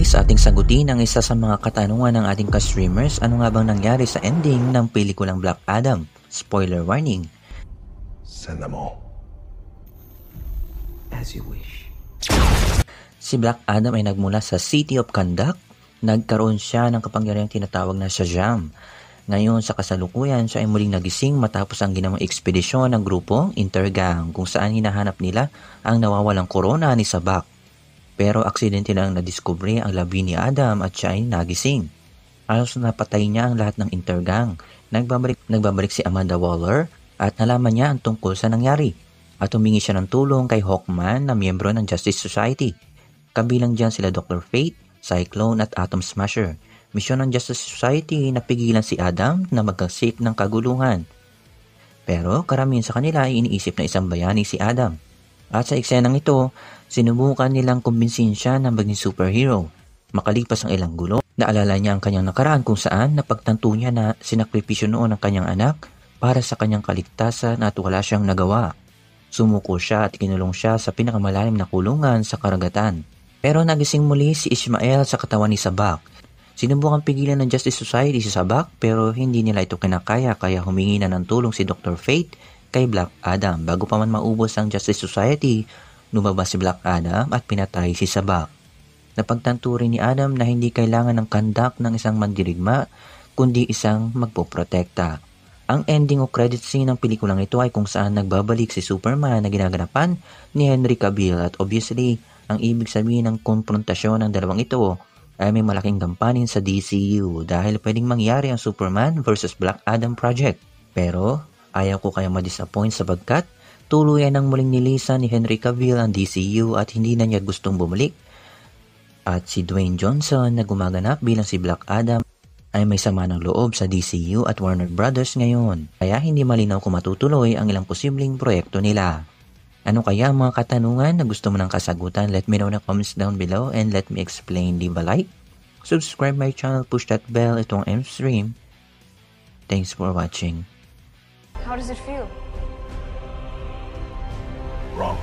Nais ating sagutin ang isa sa mga katanungan ng ating ka-streamers, ano nga bang nangyari sa ending ng pelikulang Black Adam? Spoiler warning. Send them all. As you wish. Si Black Adam ay nagmula sa City of Kahndaq. Nagkaroon siya ng kapangyarihang tinatawag na Shazam. Ngayon sa kasalukuyan, siya ay muling nagising matapos ang ginawang ekspedisyon ng grupong Intergang kung saan hinahanap nila ang nawawalang korona ni Sabbac. Pero aksidente lang nadiskubre ang labi ni Adam at siya ay nagising. Alos napatay niya ang lahat ng Intergang. Nagbabalik si Amanda Waller at nalaman niya ang tungkol sa nangyari. At humingi siya ng tulong kay Hawkman na miyembro ng Justice Society. Kabilang dyan sila Dr. Fate, Cyclone at Atom Smasher. Misyon ng Justice Society na pigilan si Adam na magkasik ng kaguluhan. Pero karamihan sa kanila ay iniisip na isang bayani si Adam. At sa eksenang ito, sinubukan nilang kumbinsin siya na maging superhero. Makalipas ang ilang gulo, naalala niya ang kanyang nakaraan kung saan napagtanto niya na sinakripisyo noon ang kanyang anak para sa kanyang kaligtasan at wala siyang nagawa. Sumuko siya at kinulong siya sa pinakamalalim na kulungan sa karagatan. Pero nagising muli si Ishmael sa katawan ni Sabbac. Sinubukang pigilan ng Justice Society si Sabbac pero hindi nila ito kinakaya kaya humingi na ng tulong si Dr. Fate kay Black Adam. Bago pa man maubos ang Justice Society, lumabas si Black Adam at pinatay si Sabbac. Napagtanto rin ni Adam na hindi kailangan ng Kahndaq ng isang mandirigma kundi isang magpoprotekta. Ang ending o credit scene ng pelikulang ito ay kung saan nagbabalik si Superman na ginaganapan ni Henry Cavill at obviously ang ibig sabihin ng konfrontasyon ng dalawang ito ay may malaking gampanin sa DCU dahil pwedeng mangyari ang Superman versus Black Adam project. Pero ayaw ko kayang ma-disappoint sabagkat tuluyan ng muling nilisan ni Henry Cavill ang DCU at hindi na niya gustong bumalik. At si Dwayne Johnson na gumaganap bilang si Black Adam ay may sama ng loob sa DCU at Warner Brothers ngayon. Kaya hindi malinaw kung matutuloy ang ilang posibleng proyekto nila. Ano kaya ang mga katanungan na gusto mo ng kasagutan? Let me know in the comments down below and let me explain. Leave a like, subscribe my channel, push that bell. Itong M-Stream. Thanks for watching. How does it feel? Wrong.